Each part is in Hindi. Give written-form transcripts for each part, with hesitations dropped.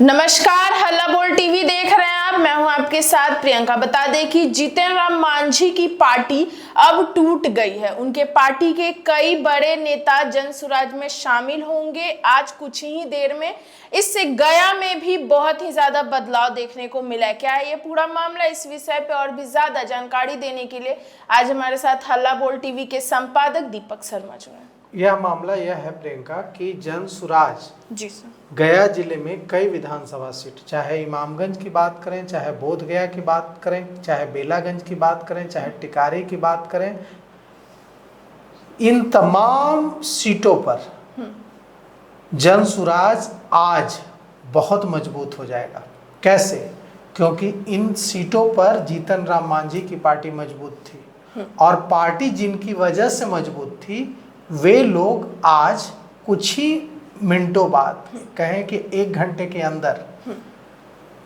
नमस्कार, हल्ला बोल टीवी देख रहे हैं आप। मैं हूं आपके साथ प्रियंका। बता दें कि जीतन राम मांझी की पार्टी अब टूट गई है। उनके पार्टी के कई बड़े नेता जनसुराज में शामिल होंगे आज कुछ ही देर में। इससे गया में भी बहुत ही ज्यादा बदलाव देखने को मिला है। क्या है ये पूरा मामला, इस विषय पे और भी ज्यादा जानकारी देने के लिए आज हमारे साथ हल्ला बोल टीवी के संपादक दीपक शर्मा जुड़े हैं। यह मामला यह है प्रियंका कि जनसुराज जी सर। गया जिले में कई विधानसभा सीट, चाहे इमामगंज की बात करें, चाहे बोध गया की बात करें, चाहे बेलागंज की बात करें, चाहे टिकारी की बात करें, इन तमाम सीटों पर जनसुराज आज बहुत मजबूत हो जाएगा। कैसे? क्योंकि इन सीटों पर जीतन राम मांझी की पार्टी मजबूत थी और पार्टी जिनकी वजह से मजबूत थी वे लोग आज कुछ ही मिनटों बाद, कहें कि 1 घंटे के अंदर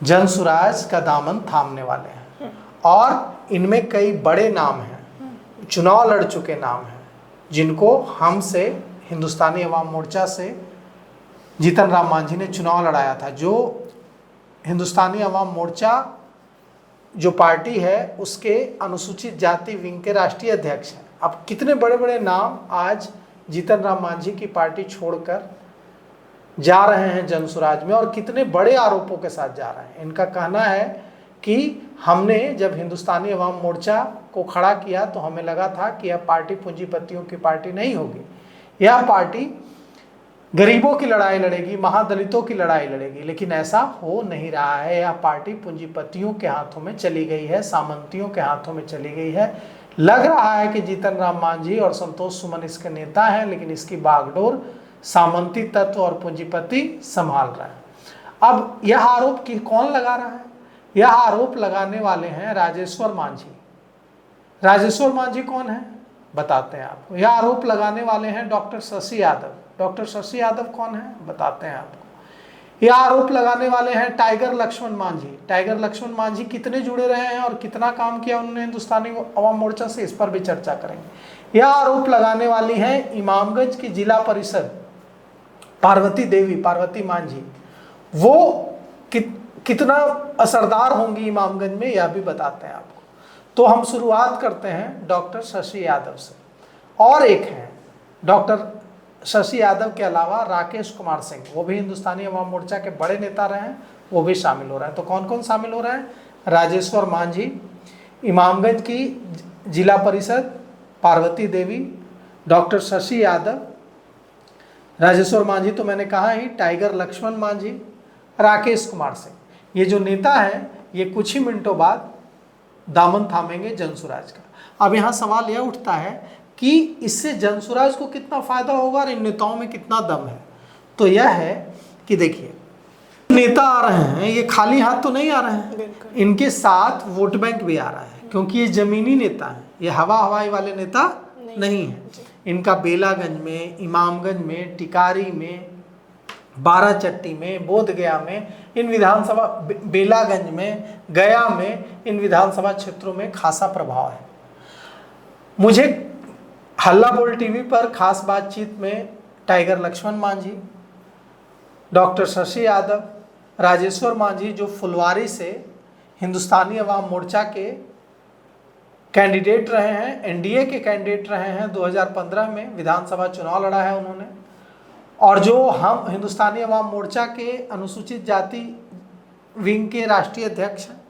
जनसुराज का दामन थामने वाले हैं। और इनमें कई बड़े नाम हैं, चुनाव लड़ चुके नाम हैं, जिनको हमसे हिंदुस्तानी अवाम मोर्चा से जीतन राम मांझी ने चुनाव लड़ाया था। जो हिंदुस्तानी अवाम मोर्चा जो पार्टी है उसके अनुसूचित जाति विंग के राष्ट्रीय अध्यक्ष हैं। अब कितने बड़े बड़े नाम आज जीतन राम मांझी की पार्टी छोड़कर जा रहे हैं जनसुराज में और कितने बड़े आरोपों के साथ जा रहे हैं। इनका कहना है कि हमने जब हिंदुस्तानी अवाम मोर्चा को खड़ा किया तो हमें लगा था कि यह पार्टी पूंजीपतियों की पार्टी नहीं होगी, यह पार्टी गरीबों की लड़ाई लड़ेगी, महादलितों की लड़ाई लड़ेगी, लेकिन ऐसा हो नहीं रहा है। यह पार्टी पूंजीपतियों के हाथों में चली गई है, सामंतियों के हाथों में चली गई है। लग रहा है कि जीतन राम मांझी और संतोष सुमन इसके नेता हैं, लेकिन इसकी बागडोर सामंती तत्व और पूंजीपति संभाल रहे हैं। अब यह आरोप कि कौन लगा रहा है? यह आरोप लगाने वाले हैं राजेश्वर मांझी। राजेश्वर मांझी कौन है बताते हैं आपको। यह आरोप लगाने वाले हैं डॉक्टर शशि यादव। डॉक्टर शशि यादव कौन है बताते हैं आपको। यह आरोप लगाने वाले हैं टाइगर लक्ष्मण मांझी। टाइगर लक्ष्मण मांझी कितने जुड़े रहे हैं और कितना काम किया उन्होंने हिंदुस्तानी अवाम मोर्चा से, इस पर भी चर्चा करेंगे। यह आरोप लगाने वाली हैं इमामगंज की जिला परिषद पार्वती देवी, पार्वती मांझी। वो कितना असरदार होंगी इमामगंज में, यह भी बताते हैं आपको। तो हम शुरुआत करते हैं डॉक्टर शशि यादव से। और एक हैं डॉक्टर शशि यादव के अलावा राकेश कुमार सिंह, वो भी हिंदुस्तानी अवाम मोर्चा के बड़े नेता रहे हैं, वो भी शामिल हो रहे हैं। तो कौन कौन शामिल हो रहे हैं? राजेश्वर मांझी, इमामगंज की जिला परिषद पार्वती देवी, डॉक्टर शशि यादव, राजेश्वर मांझी तो मैंने कहा ही, टाइगर लक्ष्मण मांझी, राकेश कुमार सिंह। ये जो नेता हैं ये कुछ ही मिनटों बाद दामन थामेंगे जनसुराज का। अब यहाँ सवाल यह उठता है कि इससे जनसुराज को कितना फायदा होगा और इन नेताओं में कितना दम है। तो यह है कि देखिए, नेता आ रहे हैं, ये खाली हाथ तो नहीं आ रहे हैं, इनके साथ वोट बैंक भी आ रहा है, क्योंकि ये जमीनी नेता हैं, ये हवाई वाले नेता नहीं है। इनका बेलागंज में, इमामगंज में, टिकारी में, बाराचट्टी में, बोध गया में, इन विधानसभा, बेलागंज में, गया में, इन विधानसभा क्षेत्रों में खासा प्रभाव है। मुझे हल्ला बोल टीवी पर खास बातचीत में टाइगर लक्ष्मण मांझी, डॉक्टर शशि यादव, राजेश्वर मांझी जो फुलवारी से हिंदुस्तानी अवाम मोर्चा के कैंडिडेट रहे हैं, एनडीए के कैंडिडेट रहे हैं, 2015 में विधानसभा चुनाव लड़ा है उन्होंने, और जो हम हिंदुस्तानी अवाम मोर्चा के अनुसूचित जाति विंग के राष्ट्रीय अध्यक्ष हैं,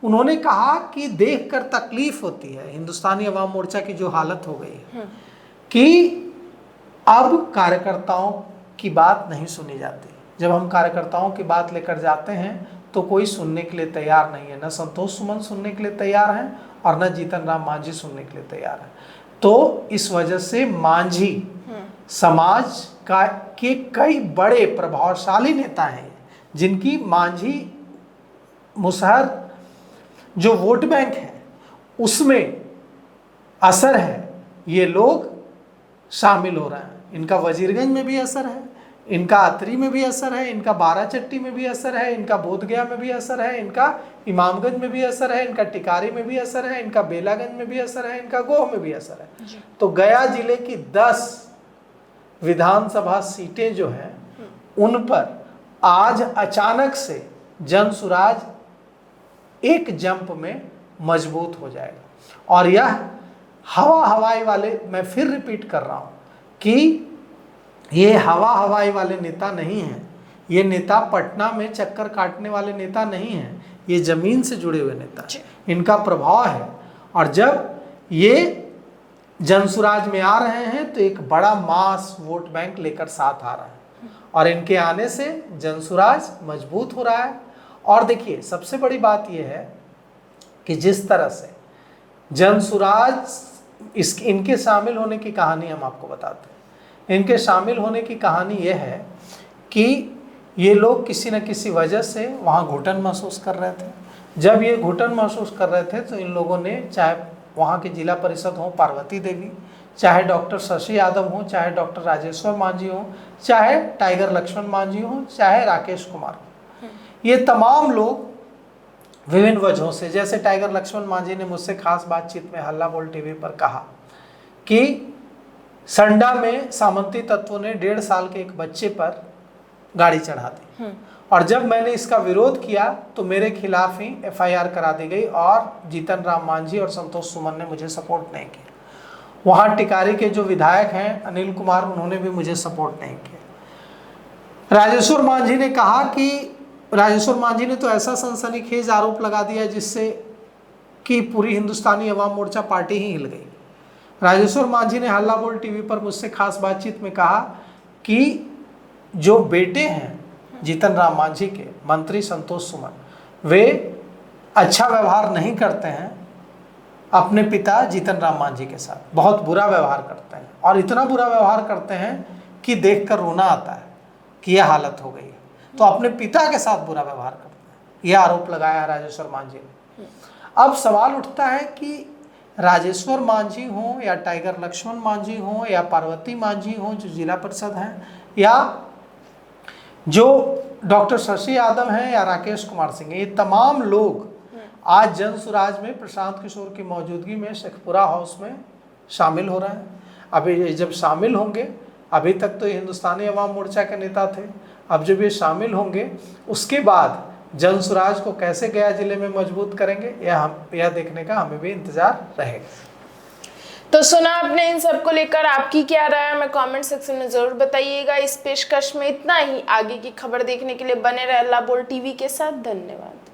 उन्होंने कहा कि देखकर तकलीफ होती है हिंदुस्तानी अवाम मोर्चा की जो हालत हो गई है कि अब कार्यकर्ताओं की बात नहीं सुनी जाती। जब हम कार्यकर्ताओं की बात लेकर जाते हैं तो कोई सुनने के लिए तैयार नहीं है, न संतोष सुमन सुनने के लिए तैयार हैं और न जीतन राम मांझी सुनने के लिए तैयार है। तो इस वजह से मांझी समाज का के कई बड़े प्रभावशाली नेता हैं, जिनकी मांझी मुसहर जो वोट बैंक है उसमें असर है, ये लोग शामिल हो रहे हैं। इनका वजीरगंज में भी असर है, इनका अतरी में भी असर है, इनका बाराचट्टी में भी असर है, इनका बोधगया में भी असर है, इनका इमामगंज में भी असर है, इनका टिकारी में भी असर है, इनका बेलागंज में भी असर है, इनका गोह में भी असर है। तो गया जिले की 10 विधानसभा सीटें जो हैं उन पर आज अचानक से जनसुराज एक जंप में मजबूत हो जाएगा। और यह हवाई वाले, मैं फिर रिपीट कर रहा हूं कि ये हवाई वाले नेता नहीं हैं, ये नेता पटना में चक्कर काटने वाले नेता नहीं हैं, ये जमीन से जुड़े हुए नेता हैं, इनका प्रभाव है। और जब ये जनसुराज में आ रहे हैं तो एक बड़ा मास वोट बैंक लेकर साथ आ रहा है, और इनके आने से जनसुराज मजबूत हो रहा है। और देखिए सबसे बड़ी बात यह है कि जिस तरह से जनसुराज इनके शामिल होने की कहानी हम आपको बताते हैं। इनके शामिल होने की कहानी यह है कि ये लोग किसी न किसी वजह से वहाँ घुटन महसूस कर रहे थे। जब ये घुटन महसूस कर रहे थे तो इन लोगों ने, चाहे वहाँ के जिला परिषद हो पार्वती देवी, चाहे डॉक्टर शशि यादव हो, चाहे डॉक्टर राजेश्वर मांझी हो, चाहे टाइगर लक्ष्मण मांझी हो, चाहे राकेश कुमार हो, ये तमाम लोग विभिन्न वजहों से, जैसे टाइगर लक्ष्मण मांझी ने मुझसे खास बातचीत में हल्ला बोल टीवी पर कहा कि संडा में सामंती तत्वों ने 1.5 साल के एक बच्चे पर गाड़ी चढ़ा दी, और जब मैंने इसका विरोध किया तो मेरे खिलाफ ही FIR करा दी गई, और जीतन राम मांझी और संतोष सुमन ने मुझे सपोर्ट नहीं किया। वहाँ टिकारी के जो विधायक हैं अनिल कुमार, उन्होंने भी मुझे सपोर्ट नहीं किया। राजेश्वर मांझी ने कहा कि राजेश्वर मांझी ने तो ऐसा सनसनीखेज आरोप लगा दिया जिससे कि पूरी हिंदुस्तानी अवाम मोर्चा पार्टी ही हिल गई। राजेश्वर मांझी ने हल्ला बोल टीवी पर मुझसे खास बातचीत में कहा कि जो बेटे हैं जीतन राम मांझी के, मंत्री संतोष सुमन, वे अच्छा व्यवहार नहीं करते हैं अपने पिता जीतन राम मांझी के साथ, बहुत बुरा व्यवहार करते हैं, और इतना बुरा व्यवहार करते हैं कि देखकर रोना आता है कि यह हालत हो गई है। तो अपने पिता के साथ बुरा व्यवहार करते हैं, यह आरोप लगाया राजेश्वर मांझी ने। अब सवाल उठता है कि राजेश्वर मांझी हो या टाइगर लक्ष्मण मांझी हो या पार्वती मांझी हो जो जिला परिषद हैं, या जो डॉक्टर शशि यादव हैं या राकेश कुमार सिंह, ये तमाम लोग आज जनसुराज में प्रशांत किशोर की मौजूदगी में शेखपुरा हाउस में शामिल हो रहे हैं। अभी ये जब शामिल होंगे, अभी तक तो ये हिंदुस्तानी अवाम मोर्चा के नेता थे, अब जब ये शामिल होंगे उसके बाद जनसुराज को कैसे गया जिले में मजबूत करेंगे, यह देखने का हमें भी इंतजार रहेगा। तो सुना आपने, इन सब को लेकर आपकी क्या राय है हमें कमेंट सेक्शन में जरूर बताइएगा। इस पेशकश में इतना ही। आगे की खबर देखने के लिए बने रहे हल्ला बोल टीवी के साथ। धन्यवाद।